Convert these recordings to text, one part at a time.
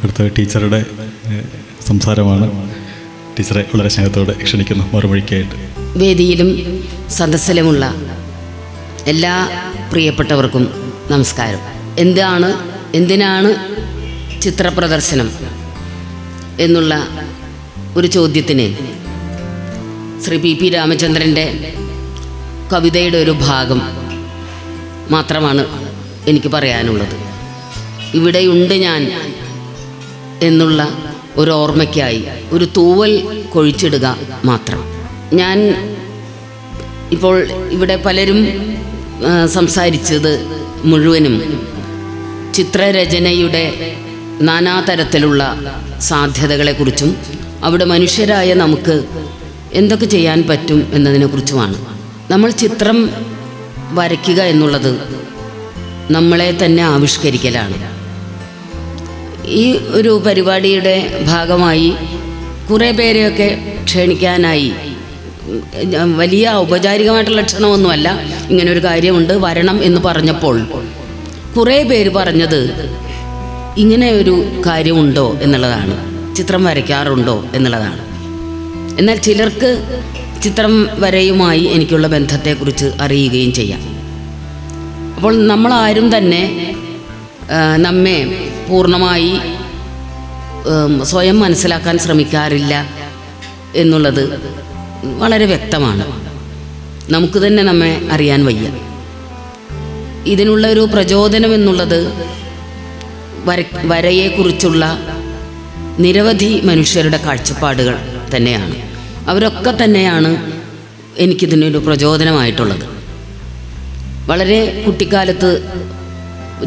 അടുത്ത ടീച്ചറുടെ സംസാരമാണ്. ടീച്ചറെ വളരെ സ്നേഹത്തോടെ ക്ഷണിക്കുന്നു മറുമൊഴിക്കായിട്ട്. വേദിയിലും സദസ്സിലുമുള്ള എല്ലാ പ്രിയപ്പെട്ടവർക്കും നമസ്കാരം. എന്തിനാണ് ചിത്രപ്രദർശനം എന്നുള്ള ഒരു ചോദ്യത്തിന് ശ്രീ പി രാമചന്ദ്രൻ്റെ കവിതയുടെ ഒരു ഭാഗം മാത്രമാണ് എനിക്ക് പറയാനുള്ളത്. ഇവിടെയുണ്ട് ഞാൻ എന്നുള്ള ഒരു ഓർമ്മയ്ക്കായി ഒരു തൂവൽ കൊഴിച്ചിടുക മാത്രം. ഞാൻ ഇപ്പോൾ ഇവിടെ പലരും സംസാരിച്ചത് മുഴുവനും ചിത്രരചനയുടെ നാനാതരത്തിലുള്ള സാധ്യതകളെക്കുറിച്ചും അവിടെ മനുഷ്യരായ നമുക്ക് എന്തൊക്കെ ചെയ്യാൻ പറ്റും എന്നതിനെക്കുറിച്ചുമാണ്. നമ്മൾ ചിത്രം വരയ്ക്കുക എന്നുള്ളത് നമ്മളെ തന്നെ ആവിഷ്കരിക്കലാണ്. ഈ ഒരു പരിപാടിയുടെ ഭാഗമായി കുറേ പേരെയൊക്കെ ക്ഷണിക്കാനായി, വലിയ ഔപചാരികമായിട്ടുള്ള ക്ഷണമൊന്നുമല്ല, ഇങ്ങനൊരു കാര്യമുണ്ട് വരണം എന്ന് പറഞ്ഞപ്പോൾ കുറേ പേര് പറഞ്ഞത് ഇങ്ങനെ ഒരു കാര്യമുണ്ടോ എന്നുള്ളതാണ്, ചിത്രം വരയ്ക്കാറുണ്ടോ എന്നുള്ളതാണ്. എന്നാൽ ചിലർക്ക് ചിത്രം വരയുമായി എനിക്കുള്ള ബന്ധത്തെക്കുറിച്ച് അറിയുകയും ചെയ്യാം. അപ്പോൾ നമ്മളാരും തന്നെ നമ്മെ പൂർണ്ണമായി സ്വയം മനസ്സിലാക്കാൻ ശ്രമിക്കാറില്ല എന്നുള്ളത് വളരെ വ്യക്തമാണ്. നമുക്ക് തന്നെ നമ്മെ അറിയാൻ വയ്യ. ഇതിനുള്ള ഒരു പ്രചോദനം എന്നുള്ളത് വരയെക്കുറിച്ചുള്ള നിരവധി മനുഷ്യരുടെ കാഴ്ചപ്പാടുകൾ തന്നെയാണ്. അവരൊക്കെ തന്നെയാണ് എനിക്കിതിനൊരു പ്രചോദനമായിട്ടുള്ളത്. വളരെ കുട്ടിക്കാലത്ത്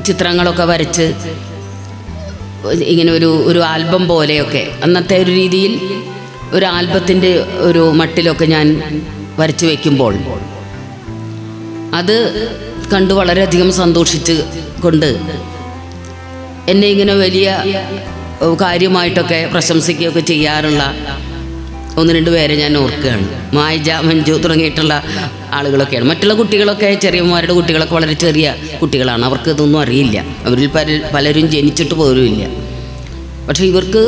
ചിത്രങ്ങളൊക്കെ വരച്ച് ഇങ്ങനെ ഒരു ആൽബം പോലെയൊക്കെ, അന്നത്തെ ഒരു രീതിയിൽ ഒരു ആൽബത്തിൻ്റെ ഒരു മട്ടിലൊക്കെ ഞാൻ വരച്ചു വയ്ക്കുമ്പോൾ അത് കണ്ട് വളരെയധികം സന്തോഷിച്ച് കൊണ്ട് എന്നെ ഇങ്ങനെ വലിയ കാര്യമായിട്ടൊക്കെ പ്രശംസിക്കുകയൊക്കെ ചെയ്യാറുള്ള ഒന്ന് രണ്ട് പേരെ ഞാൻ ഓർക്കുകയാണ്. മായിജ, മഞ്ജു തുടങ്ങിയിട്ടുള്ള ആളുകളൊക്കെയാണ്. മറ്റുള്ള കുട്ടികളൊക്കെ, ചെറിയമ്മമാരുടെ കുട്ടികളൊക്കെ വളരെ ചെറിയ കുട്ടികളാണ്. അവർക്ക് ഇതൊന്നും അറിയില്ല. അവരിൽ പലരും ജനിച്ചിട്ട് പോലുമില്ല. പക്ഷേ ഇവർക്ക്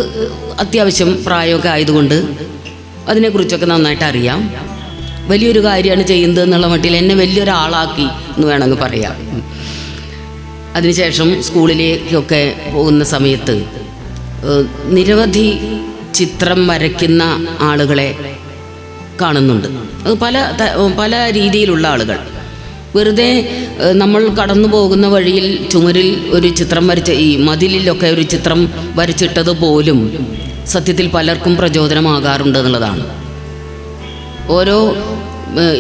അത്യാവശ്യം പ്രായമൊക്കെ ആയതുകൊണ്ട് അതിനെക്കുറിച്ചൊക്കെ നന്നായിട്ട് അറിയാം. വലിയൊരു കാര്യമാണ് ചെയ്യുന്നത് എന്നുള്ള മട്ടിൽ എന്നെ വലിയൊരാളാക്കി എന്ന് വേണമെങ്കിൽ പറയാം. അതിനുശേഷം സ്കൂളിലേക്കൊക്കെ പോകുന്ന സമയത്ത് നിരവധി ചിത്രം വരയ്ക്കുന്ന ആളുകളെ കാണുന്നുണ്ട്. അത് പല രീതിയിലുള്ള ആളുകൾ. വെറുതെ നമ്മൾ കടന്നു പോകുന്ന വഴിയിൽ ചുമരിൽ ഒരു ചിത്രം വരച്ച, ഈ മതിലിലൊക്കെ ഒരു ചിത്രം വരച്ചിട്ടത് പോലും സത്യത്തിൽ പലർക്കും പ്രചോദനമാകാറുണ്ട് എന്നുള്ളതാണ്.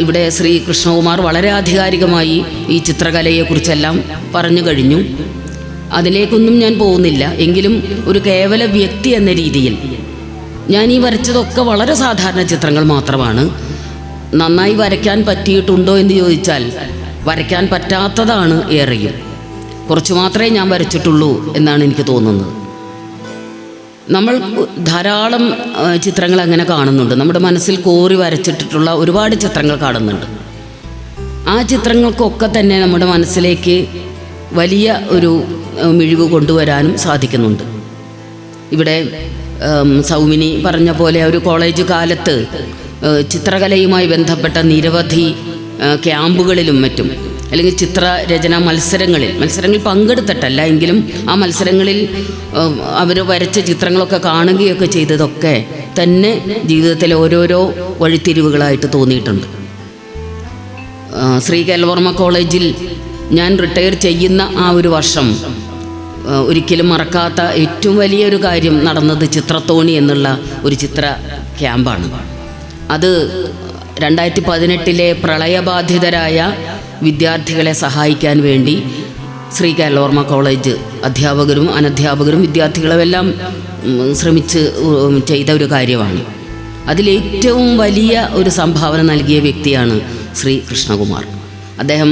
ഇവിടെ ശ്രീ കൃഷ്ണകുമാർ വളരെ ആധികാരികമായി ഈ ചിത്രകലയെക്കുറിച്ചെല്ലാം പറഞ്ഞു കഴിഞ്ഞു. അതിലേക്കൊന്നും ഞാൻ പോകുന്നില്ല. എങ്കിലും ഒരു കേവല വ്യക്തി എന്ന രീതിയിൽ ഞാൻ ഈ വരച്ചതൊക്കെ വളരെ സാധാരണ ചിത്രങ്ങൾ മാത്രമാണ്. നന്നായി വരയ്ക്കാൻ പറ്റിയിട്ടുണ്ടോ എന്ന് ചോദിച്ചാൽ വരയ്ക്കാൻ പറ്റാത്തതാണ് ഏറെയും. കുറച്ച് മാത്രമേ ഞാൻ വരച്ചിട്ടുള്ളൂ എന്നാണ് എനിക്ക് തോന്നുന്നത്. നമ്മൾ ധാരാളം ചിത്രങ്ങൾ അങ്ങനെ കാണുന്നുണ്ട്. നമ്മുടെ മനസ്സിൽ കോറി വരച്ചിട്ടിട്ടുള്ള ഒരുപാട് ചിത്രങ്ങൾ കാണുന്നുണ്ട്. ആ ചിത്രങ്ങൾക്കൊക്കെ തന്നെ നമ്മുടെ മനസ്സിലേക്ക് വലിയ ഒരു മിഴിവ് കൊണ്ടുവരാനും സാധിക്കുന്നുണ്ട്. ഇവിടെ സൗമിനി പറഞ്ഞ പോലെ ഒരു കോളേജ് കാലത്ത് ചിത്രകലയുമായി ബന്ധപ്പെട്ട നിരവധി ക്യാമ്പുകളിലും മറ്റും, അല്ലെങ്കിൽ ചിത്രരചന മത്സരങ്ങളിൽ പങ്കെടുത്തിട്ടല്ല എങ്കിലും ആ മത്സരങ്ങളിൽ അവർ വരച്ച ചിത്രങ്ങളൊക്കെ കാണുകയൊക്കെ ചെയ്തതൊക്കെ തന്നെ ജീവിതത്തിലെ ഓരോരോ വഴിത്തിരിവുകളായിട്ട് തോന്നിയിട്ടുണ്ട്. ശ്രീ കേരളവർമ്മ കോളേജിൽ ഞാൻ റിട്ടയർ ചെയ്യുന്ന ആ ഒരു വർഷം ഒരിക്കലും മറക്കാത്ത ഏറ്റവും വലിയൊരു കാര്യം നടന്നത് ചിത്രത്തോണി എന്നുള്ള ഒരു ചിത്ര ക്യാമ്പാണ്. അത് 2018 പ്രളയബാധിതരായ വിദ്യാർത്ഥികളെ സഹായിക്കാൻ വേണ്ടി ശ്രീ കേരളവർമ്മ കോളേജ് അധ്യാപകരും അനധ്യാപകരും വിദ്യാർത്ഥികളുമെല്ലാം ശ്രമിച്ച് ചെയ്ത ഒരു കാര്യമാണ്. അതിലേറ്റവും വലിയ ഒരു സംഭാവന നൽകിയ വ്യക്തിയാണ് ശ്രീ കൃഷ്ണകുമാർ. അദ്ദേഹം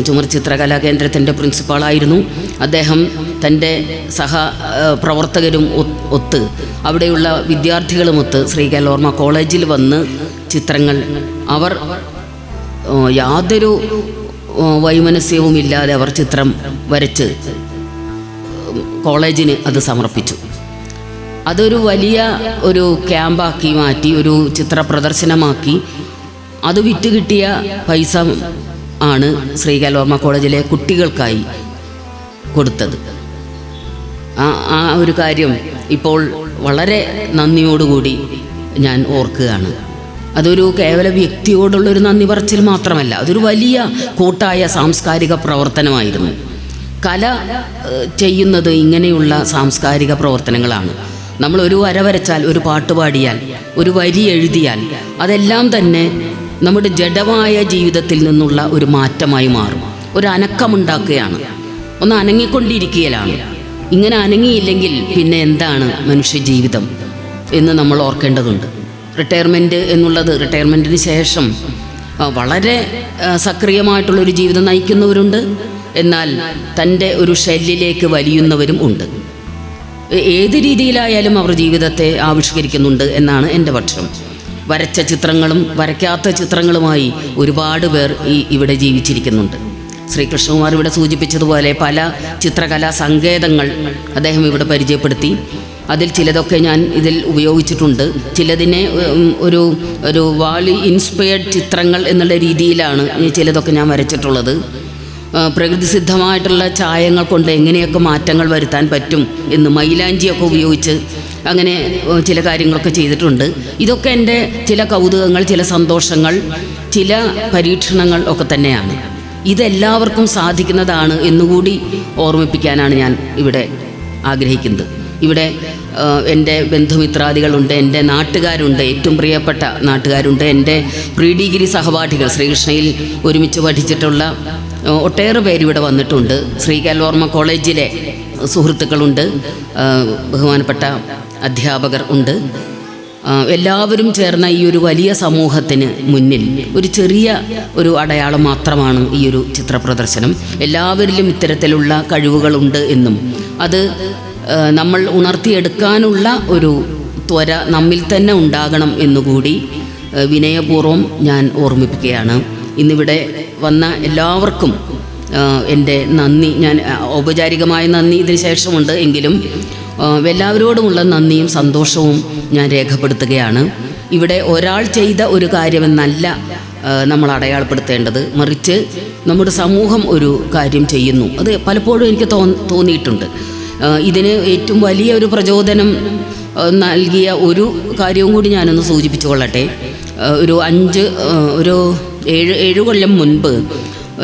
ചുമർ ചിത്രകലാ കേന്ദ്രത്തിൻ്റെ പ്രിൻസിപ്പാളായിരുന്നു. അദ്ദേഹം തൻ്റെ പ്രവർത്തകരും ഒത്ത്, അവിടെയുള്ള വിദ്യാർത്ഥികളുമൊത്ത് ശ്രീ കേരളവർമ്മ കോളേജിൽ വന്ന് ചിത്രങ്ങൾ അവർ യാതൊരു വൈമനസ്യവുമില്ലാതെ അവർ ചിത്രം വരച്ച് കോളേജിന് അത് സമർപ്പിച്ചു. അതൊരു വലിയ ഒരു ക്യാമ്പാക്കി മാറ്റി, ഒരു ചിത്ര പ്രദർശനമാക്കി അത് വിറ്റ് കിട്ടിയ പൈസ ആണ് ശ്രീ കേൽവർമ്മ കോളേജിലെ കുട്ടികൾക്കായി കൊടുത്തത്. ആ ഒരു കാര്യം ഇപ്പോൾ വളരെ നന്ദിയോടുകൂടി ഞാൻ ഓർക്കുകയാണ്. അതൊരു കേവല വ്യക്തിയോടുള്ളൊരു നന്ദി പറച്ചിൽ മാത്രമല്ല, അതൊരു വലിയ കൂട്ടായ സാംസ്കാരിക പ്രവർത്തനമായിരുന്നു. കല ചെയ്യുന്നത് ഇങ്ങനെയുള്ള സാംസ്കാരിക പ്രവർത്തനങ്ങളാണ്. നമ്മൾ ഒരു വര വരച്ചാൽ, ഒരു പാട്ട് പാടിയാൽ, ഒരു വരി എഴുതിയാൽ അതെല്ലാം തന്നെ നമ്മുടെ ജഡമായ ജീവിതത്തിൽ നിന്നുള്ള ഒരു മാറ്റമായി മാറും. ഒരു അനക്കമുണ്ടാക്കുകയാണ്, ഒന്ന് അനങ്ങിക്കൊണ്ടിരിക്കുകയാണ്. ഇങ്ങനെ അനങ്ങിയില്ലെങ്കിൽ പിന്നെ എന്താണ് മനുഷ്യജീവിതം എന്ന് നമ്മൾ ഓർക്കേണ്ടതുണ്ട്. റിട്ടയർമെൻറ്റ് എന്നുള്ളത്, റിട്ടയർമെൻറ്റിന് ശേഷം വളരെ സക്രിയമായിട്ടുള്ളൊരു ജീവിതം നയിക്കുന്നവരുണ്ട്, എന്നാൽ തൻ്റെ ഒരു ഷെല്ലിലേക്ക് വലിയുന്നവരും ഉണ്ട്. ഏത് രീതിയിലായാലും അവർ ജീവിതത്തെ ആവിഷ്കരിക്കുന്നുണ്ട് എന്നാണ് എൻ്റെ പക്ഷം. വരച്ച ചിത്രങ്ങളും വരയ്ക്കാത്ത ചിത്രങ്ങളുമായി ഒരുപാട് പേർ ഇവിടെ ജീവിച്ചിരിക്കുന്നുണ്ട്. ശ്രീ കൃഷ്ണകുമാർ ഇവിടെ സൂചിപ്പിച്ചതുപോലെ പല ചിത്രകലാ സങ്കേതങ്ങൾ അദ്ദേഹം ഇവിടെ പരിചയപ്പെടുത്തി. അതിൽ ചിലതൊക്കെ ഞാൻ ഇതിൽ ഉപയോഗിച്ചിട്ടുണ്ട്. ചിലതിനെ ഒരു വാളി ഇൻസ്പയർഡ് ചിത്രങ്ങൾ എന്നുള്ള രീതിയിലാണ് ചിലതൊക്കെ ഞാൻ വരച്ചിട്ടുള്ളത്. പ്രകൃതിസിദ്ധമായിട്ടുള്ള ചായങ്ങൾ കൊണ്ട് എങ്ങനെയൊക്കെ മാറ്റങ്ങൾ വരുത്താൻ പറ്റും എന്ന് മൈലാഞ്ചിയൊക്കെ ഉപയോഗിച്ച് അങ്ങനെ ചില കാര്യങ്ങളൊക്കെ ചെയ്തിട്ടുണ്ട്. ഇതൊക്കെ എൻ്റെ ചില കൗതുകങ്ങൾ, ചില സന്തോഷങ്ങൾ, ചില പരീക്ഷണങ്ങൾ ഒക്കെ തന്നെയാണ്. ഇതെല്ലാവർക്കും സാധിക്കുന്നതാണ് എന്നുകൂടി ഓർമ്മിപ്പിക്കാനാണ് ഞാൻ ഇവിടെ ആഗ്രഹിക്കുന്നത്. ഇവിടെ എൻ്റെ ബന്ധുമിത്രാദികളുണ്ട്, എൻ്റെ നാട്ടുകാരുണ്ട്, ഏറ്റവും പ്രിയപ്പെട്ട നാട്ടുകാരുണ്ട്, എൻ്റെ പ്രീ ഡിഗ്രി സഹപാഠികൾ, ശ്രീകൃഷ്ണയിൽ ഒരുമിച്ച് പഠിച്ചിട്ടുള്ള ഒട്ടേറെ പേരിവിടെ വന്നിട്ടുണ്ട്. ശ്രീ കേൽവർമ്മ കോളേജിലെ സുഹൃത്തുക്കളുണ്ട്, ബഹുമാനപ്പെട്ട അധ്യാപകർ ഉണ്ട്. എല്ലാവരും ചേർന്ന ഈ ഒരു വലിയ സമൂഹത്തിന് മുന്നിൽ ഒരു ചെറിയ ഒരു അടയാളം മാത്രമാണ് ഈ ഒരു ചിത്ര പ്രദർശനം. എല്ലാവരിലും ഇത്തരത്തിലുള്ള കഴിവുകളുണ്ട് എന്നും അത് നമ്മൾ ഉണർത്തിയെടുക്കാനുള്ള ഒരു ത്വര നമ്മിൽ തന്നെ ഉണ്ടാകണം എന്നുകൂടി വിനയപൂർവ്വം ഞാൻ ഓർമ്മിപ്പിക്കുകയാണ്. ഇന്നിവിടെ വന്ന എല്ലാവർക്കും എൻ്റെ നന്ദി, ഞാൻ ഔപചാരികമായ നന്ദി ഇതിന് ശേഷമുണ്ട്, എങ്കിലും എല്ലാവരോടുമുള്ള നന്ദിയും സന്തോഷവും ഞാൻ രേഖപ്പെടുത്തുകയാണ്. ഇവിടെ ഒരാൾ ചെയ്ത ഒരു കാര്യമെന്നല്ല നമ്മൾ അടയാളപ്പെടുത്തേണ്ടത്, മറിച്ച് നമ്മുടെ സമൂഹം ഒരു കാര്യം ചെയ്യുന്നു. അത് പലപ്പോഴും എനിക്ക് തോന്നിയിട്ടുണ്ട്. ഇതിന് ഏറ്റവും വലിയ ഒരു പ്രചോദനം നൽകിയ ഒരു കാര്യവും കൂടി ഞാനൊന്ന് സൂചിപ്പിച്ചു കൊള്ളട്ടെ. ഒരു 7 കൊല്ലം മുൻപ്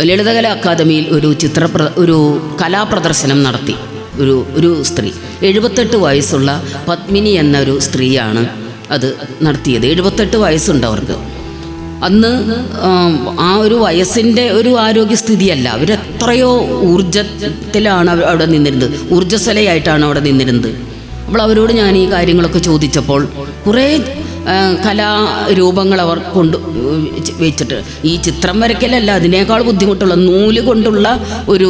ലളിതകലാ അക്കാദമിയിൽ ഒരു കലാപ്രദർശനം നടത്തി ഒരു സ്ത്രീ. 78 വയസ്സുള്ള പത്മിനി എന്നൊരു സ്ത്രീയാണ് അത് നടത്തിയത്. 78 വയസ്സുണ്ട് അവർക്ക്. അന്ന് ആ ഒരു വയസ്സിൻ്റെ ഒരു ആരോഗ്യസ്ഥിതിയല്ല, അവരെത്രയോ ഊർജത്തിലാണ് അവിടെ നിന്നിരുന്നത്, ഊർജ്ജസ്വലയായിട്ടാണ് അവിടെ നിന്നിരുന്നത്. അപ്പോൾ അവരോട് ഞാൻ ഈ കാര്യങ്ങളൊക്കെ ചോദിച്ചപ്പോൾ കുറേ കലാരൂപങ്ങൾ അവർ വെച്ചിട്ട്, ഈ ചിത്രം വരയ്ക്കലല്ല, അതിനേക്കാൾ ബുദ്ധിമുട്ടുള്ള നൂല് കൊണ്ടുള്ള ഒരു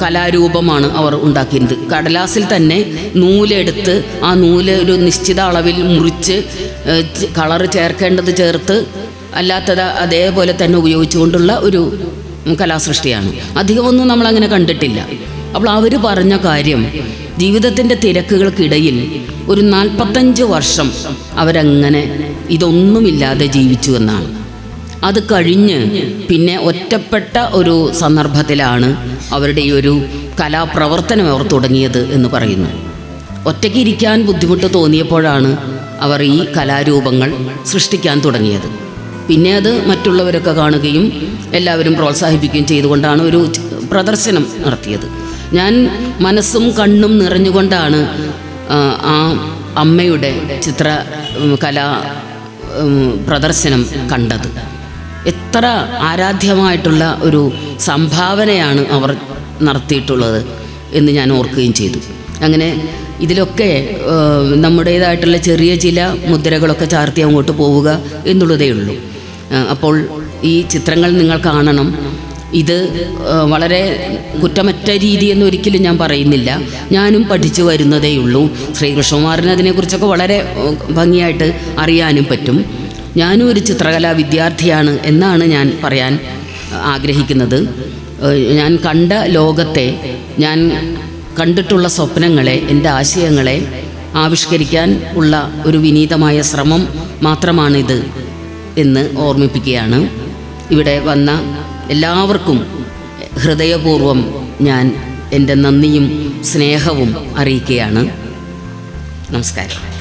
കലാരൂപമാണ് അവർ ഉണ്ടാക്കിയത്. കടലാസിൽ തന്നെ നൂലെടുത്ത് ആ നൂല് ഒരു നിശ്ചിത അളവിൽ മുറിച്ച് കളറ് ചേർക്കേണ്ടത് ചേർത്ത്, അല്ലാത്തത് അതേപോലെ തന്നെ ഉപയോഗിച്ചുകൊണ്ടുള്ള ഒരു കലാസൃഷ്ടിയാണ്. അധികമൊന്നും നമ്മളങ്ങനെ കണ്ടിട്ടില്ല. അപ്പോൾ അവർ പറഞ്ഞ കാര്യം, ജീവിതത്തിൻ്റെ തിരക്കുകൾക്കിടയിൽ ഒരു 45 വർഷം അവരങ്ങനെ ഇതൊന്നുമില്ലാതെ ജീവിച്ചു എന്നാണ്. അത് കഴിഞ്ഞ് പിന്നെ ഒറ്റപ്പെട്ട ഒരു സന്ദർഭത്തിലാണ് അവരുടെ ഈ ഒരു കലാപ്രവർത്തനം അവർ തുടങ്ങിയത് എന്ന് പറയുന്നു. ഒറ്റയ്ക്ക് ഇരിക്കാൻ ബുദ്ധിമുട്ട് തോന്നിയപ്പോഴാണ് അവർ ഈ കലാരൂപങ്ങൾ സൃഷ്ടിക്കാൻ തുടങ്ങിയത്. പിന്നെ അത് മറ്റുള്ളവരൊക്കെ കാണുകയും എല്ലാവരും പ്രോത്സാഹിപ്പിക്കുകയും ചെയ്തുകൊണ്ടാണ് ഒരു പ്രദർശനം നടത്തിയത്. ഞാൻ മനസ്സും കണ്ണും നിറഞ്ഞുകൊണ്ടാണ് ആ അമ്മയുടെ കലാ പ്രദർശനം കണ്ടത്. എത്ര ആരാധ്യമായിട്ടുള്ള ഒരു സംഭാവനയാണ് അവർ നടത്തിയിട്ടുള്ളത് എന്ന് ഞാൻ ഓർക്കുകയും ചെയ്തു. അങ്ങനെ ഇതിലൊക്കെ നമ്മുടേതായിട്ടുള്ള ചെറിയ ചില മുദ്രകളൊക്കെ ചാർത്തി അങ്ങോട്ട് പോവുക എന്നുള്ളതേ ഉള്ളൂ. അപ്പോൾ ഈ ചിത്രങ്ങൾ നിങ്ങൾ കാണണം. ഇത് വളരെ കുറ്റമറ്റ രീതിയെന്ന് ഒരിക്കലും ഞാൻ പറയുന്നില്ല. ഞാനും പഠിച്ചു വരുന്നതേയുള്ളൂ. ശ്രീകൃഷ്ണകുമാറിന് അതിനെക്കുറിച്ചൊക്കെ വളരെ ഭംഗിയായിട്ട് അറിയാനും പറ്റും. ഞാനും ഒരു ചിത്രകലാ വിദ്യാർത്ഥിയാണ് എന്നാണ് ഞാൻ പറയാൻ ആഗ്രഹിക്കുന്നത്. ഞാൻ കണ്ട ലോകത്തെ, ഞാൻ കണ്ടിട്ടുള്ള സ്വപ്നങ്ങളെ, എൻ്റെ ആശയങ്ങളെ ആവിഷ്കരിക്കാൻ ഉള്ള ഒരു വിനീതമായ ശ്രമം മാത്രമാണിത് എന്ന് ഓർമ്മിപ്പിക്കുകയാണ്. ഇവിടെ വന്ന എല്ലാവർക്കും ഹൃദയപൂർവ്വം ഞാൻ എൻ്റെ നന്ദിയും സ്നേഹവും അറിയിക്കുകയാണ്. നമസ്കാരം.